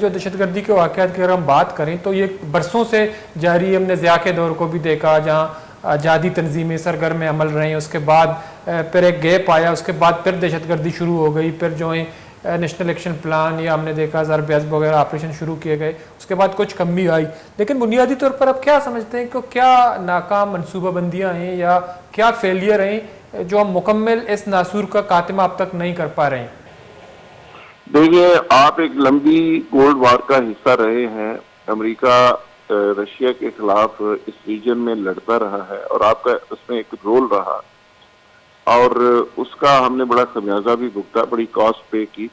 جو دہشت گردی کے واقعات کی اگر ہم بات کریں تو یہ برسوں سے جاری ہے. ہم نے ضیاء کے دور کو بھی دیکھا جہاں جہادی تنظیمیں سرگرم عمل رہے ہیں, اس کے بعد پھر ایک گیپ آیا, اس کے بعد پھر دہشت گردی شروع ہو گئی, پھر جو ہے نیشنل ایکشن پلان یا ہم نے دیکھا ضرب عضب وغیرہ آپریشن شروع کیے گئے, اس کے بعد کچھ کمی آئی. لیکن بنیادی طور پر اب کیا سمجھتے ہیں کہ کیا ناکام منصوبہ بندیاں ہیں یا کیا فیلئر ہیں جو ہم مکمل اس ناسور کا خاتمہ اب تک نہیں کر پا رہے ہیں؟ دیکھیے, آپ ایک لمبی کولڈ وار کا حصہ رہے ہیں. امریکہ رشیا کے خلاف اس ریجن میں لڑتا رہا ہے اور آپ کا اس میں ایک رول رہا, اور اس کا ہم نے بڑا خمیازہ بھی بھگتا, بڑی کاسٹ پے کی.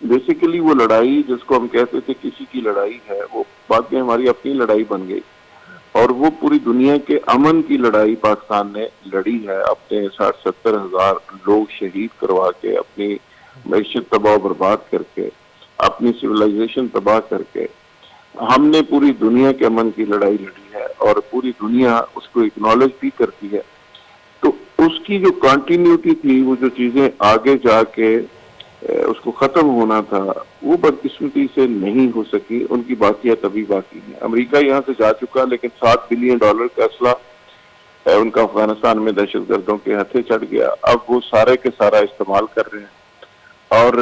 بیسیکلی وہ لڑائی جس کو ہم کہتے تھے کسی کی لڑائی ہے, وہ بعد میں ہماری اپنی لڑائی بن گئی, اور وہ پوری دنیا کے امن کی لڑائی پاکستان نے لڑی ہے. اپنے 60-70 ہزار لوگ شہید کروا کے, اپنی معیشت تباہ و برباد کر کے, اپنی سویلائزیشن تباہ کر کے ہم نے پوری دنیا کے امن کی لڑائی لڑی ہے, اور پوری دنیا اس کو اکنالج بھی کرتی ہے. تو اس کی جو کنٹینیوٹی تھی, وہ جو چیزیں آگے جا کے اس کو ختم ہونا تھا, وہ بدقسمتی سے نہیں ہو سکی. ان کی باقیات ابھی باقی ہیں. امریکہ یہاں سے جا چکا, لیکن $7 بلین کا اسلحہ ان کا افغانستان میں دہشت گردوں کے ہتھے چڑھ گیا. اب وہ سارے کے سارا استعمال کر رہے ہیں, اور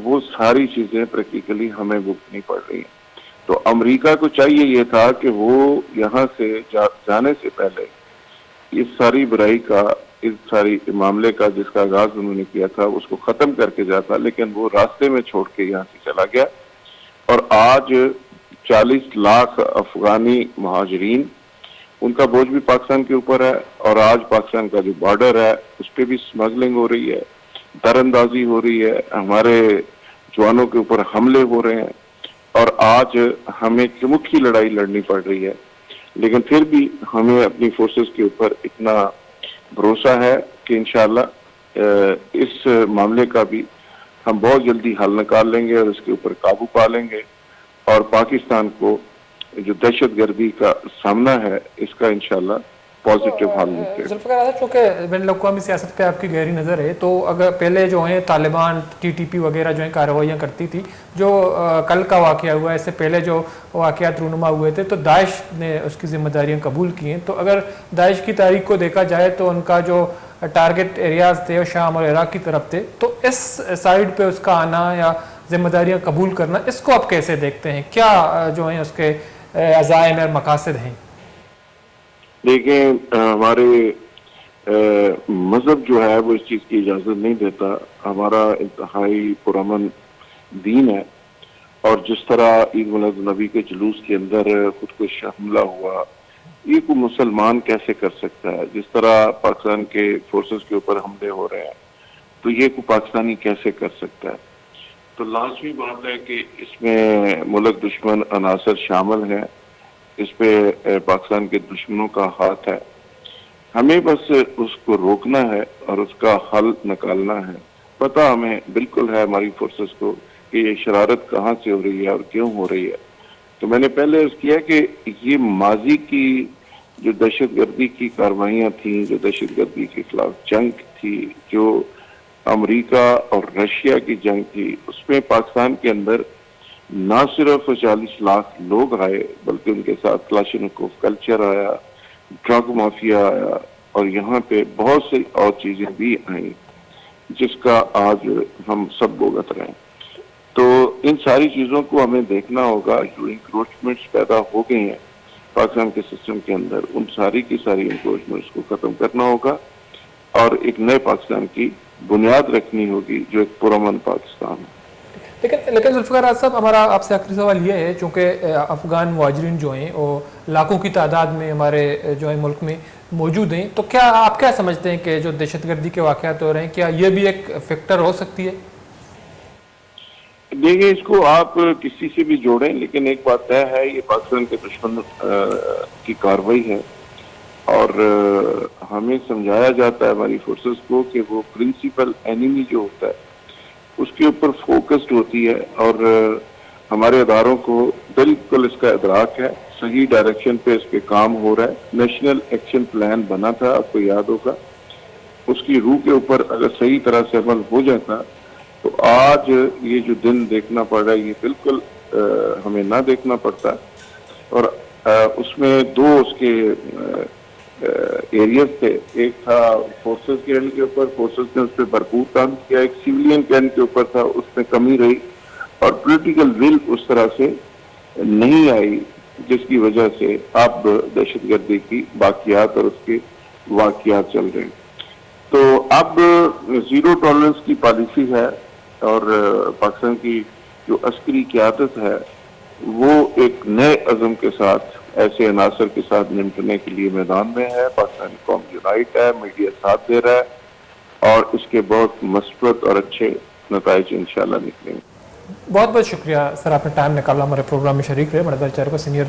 وہ ساری چیزیں پریکٹیکلی ہمیں بھگتنی پڑ رہی ہیں. تو امریکہ کو چاہیے یہ تھا کہ وہ یہاں سے جانے سے پہلے اس ساری برائی کا, اس ساری معاملے کا جس کا آغاز انہوں نے کیا تھا, اس کو ختم کر کے جاتا, لیکن وہ راستے میں چھوڑ کے یہاں سے چلا گیا. اور آج 40 لاکھ افغانی مہاجرین, ان کا بوجھ بھی پاکستان کے اوپر ہے, اور آج پاکستان کا جو بارڈر ہے اس پہ بھی سمگلنگ ہو رہی ہے, در اندازی ہو رہی ہے, ہمارے جوانوں کے اوپر حملے ہو رہے ہیں, اور آج ہمیں چمکھی لڑائی لڑنی پڑ رہی ہے. لیکن پھر بھی ہمیں اپنی فورسز کے اوپر اتنا بھروسہ ہے کہ انشاءاللہ اس معاملے کا بھی ہم بہت جلدی حل نکال لیں گے, اور اس کے اوپر قابو پا لیں گے, اور پاکستان کو جو دہشت گردی کا سامنا ہے اس کا انشاءاللہ پازیٹیو حل نکلے گا. ذوالفقار صاحب, چونکہ بین الاقوامی سیاست پہ آپ کی گہری نظر ہے, تو اگر پہلے جو ہیں طالبان TTP وغیرہ جو ہیں کارروائیاں کرتی تھی, جو کل کا واقعہ ہوا ہے, اس سے پہلے جو واقعات رونما ہوئے تھے, تو داعش نے اس کی ذمہ داریاں قبول کی ہیں. تو اگر داعش کی تاریخ کو دیکھا جائے تو ان کا جو ٹارگٹ ایریاز تھے وہ شام اور عراق کی طرف تھے, تو اس سائڈ پہ اس کا آنا یا ذمہ داریاں قبول کرنا, اس کو آپ کیسے دیکھتے ہیں؟ کیا جو ہیں اس کے عزائم اور مقاصد ہیں؟ دیکھیں, ہمارے مذہب جو ہے وہ اس چیز کی اجازت نہیں دیتا. ہمارا انتہائی پرامن دین ہے, اور جس طرح عید میلاد النبی کے جلوس کے اندر خودکش حملہ ہوا, یہ کوئی مسلمان کیسے کر سکتا ہے؟ جس طرح پاکستان کے فورسز کے اوپر حملے ہو رہے ہیں, تو یہ کوئی پاکستانی کیسے کر سکتا ہے؟ تو لازمی بات ہے کہ اس میں ملک دشمن عناصر شامل ہیں, اس پہ پاکستان کے دشمنوں کا ہاتھ ہے. ہمیں بس اس کو روکنا ہے اور اس کا حل نکالنا ہے. پتہ ہمیں بالکل ہے ہماری فورسز کو کہ یہ شرارت کہاں سے ہو رہی ہے اور کیوں ہو رہی ہے. تو میں نے پہلے عرض کیا کہ یہ ماضی کی جو دہشت گردی کی کاروائیاں تھیں, جو دہشت گردی کے خلاف جنگ تھی, جو امریکہ اور رشیا کی جنگ تھی, اس میں پاکستان کے اندر نہ صرف 40 لاکھ لوگ آئے, بلکہ ان کے ساتھ کلاشنکوف کلچر آیا, ڈرگ مافیا آیا, اور یہاں پہ بہت سی اور چیزیں بھی آئیں جس کا آج ہم سب بھگت رہے ہیں. تو ان ساری چیزوں کو ہمیں دیکھنا ہوگا. جو انکروچمنٹس پیدا ہو گئی ہیں پاکستان کے سسٹم کے اندر, ان ساری کی ساری انکروچمنٹس کو ختم کرنا ہوگا, اور ایک نئے پاکستان کی بنیاد رکھنی ہوگی جو ایک پرامن پاکستان ہے. لیکن ذوالفقار صاحب, ہمارا آپ سے آخری سوال یہ ہے, چونکہ افغان مہاجرین جو ہیں وہ لاکھوں کی تعداد میں ہمارے جو ہے ملک میں موجود ہیں, تو کیا آپ کیا سمجھتے ہیں کہ جو دہشت گردی کے واقعات ہو رہے ہیں, کیا یہ بھی ایک فیکٹر ہو سکتی ہے؟ دیکھیں, اس کو آپ کسی سے بھی جوڑیں, لیکن ایک بات طے ہے, یہ پاکستان کے دشمن کی کارروائی ہے, اور ہمیں سمجھایا جاتا ہے ہماری فورسز کو کہ وہ پرنسپل اینیمی جو ہوتا ہے اس کے اوپر فوکسڈ ہوتی ہے, اور ہمارے اداروں کو بالکل اس کا ادراک ہے, صحیح ڈائریکشن پہ اس پہ کام ہو رہا ہے. نیشنل ایکشن پلان بنا تھا, آپ کو یاد ہوگا, اس کی روح کے اوپر اگر صحیح طرح سے عمل ہو جاتا تو آج یہ جو دن دیکھنا پڑ رہا ہے یہ بالکل ہمیں نہ دیکھنا پڑتا، اور اس میں دو اس کے ایریاز تھے، ایک تھا فورسز کے اینڈ کے اوپر، فورسز نے اس پہ بھرپور کام کیا، ایک سویلین کے اینڈ کے اوپر تھا، اس میں کمی رہی، اور پولیٹیکل ول اس طرح سے نہیں آئی جس کی وجہ سے اب دہشت گردی کی باقیات اور اس کے واقعات چل رہے ہیں۔ تو اب زیرو ٹالرنس کی پالیسی ہے، اور پاکستان کی جو عسکری قیادت ہے وہ ایک نئے عزم کے ساتھ ایسے عناصر کے ساتھ نمٹنے کے لیے میدان میں ہے۔ پاکستانی قوم یونائٹ ہے، میڈیا ساتھ دے رہا ہے، اور اس کے بہت مثبت اور اچھے نتائج انشاءاللہ نکلیں گے۔ بہت بہت شکریہ سر، آپ نے ٹائم نکالا ہمارے پروگرام میں شریک رہے۔ مردہ چہر کو سینئر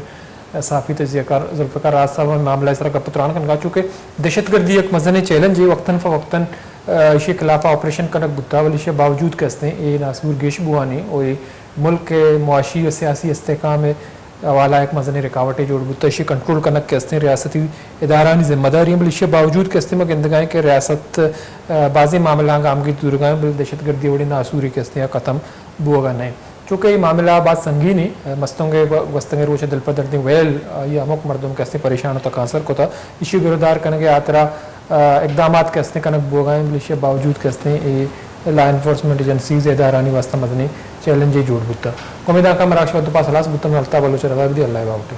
صحافی تجزیہ کار ذوالفقار راز صاحب معاملہ اس طرح کا پتران کنگا چکے دہشت گردی ایک مزن چیلنج ہے وقتاً فوقتاً اسے خلاف آپریشن کنک بتا ولی اسے باوجود کہتے ہیں یہ ناصور گیش بوانی اور ملک کے معاشی و سیاسی استحکام حوالہ ایک مزن رکاوٹیں جوڑ بتا اسے کنٹرول کنک کہتے ہیں ریاستی ادارانی ذمہ داری بل اسے باوجود کہتے ہیں گندگائیں کہ ریاست بعضی معاملہ عامگی درگائیں بل دہشت گردی وڑی ناصوری کہتے ہیں ختم بوگا نہیں، چونکہ یہ معاملہ بات سنگین ہی مستنگے وستنگے روچ دل پر دردیں ویل یہ امک مردم کہتے پریشان ہوتا کانسر کو تھا اسی گردار کنگے آترا اقدامات کہتے کنک بوگائیں بلشے باوجود کہتے ہیں لا انفورسمنٹ ایجنسیز ادارانی واسطہ مدنی چیلنج جوڑ بتا امید کا مراکش و پاس ہلاس بتم التا بلوچ رضا بدی اللہ باوٹی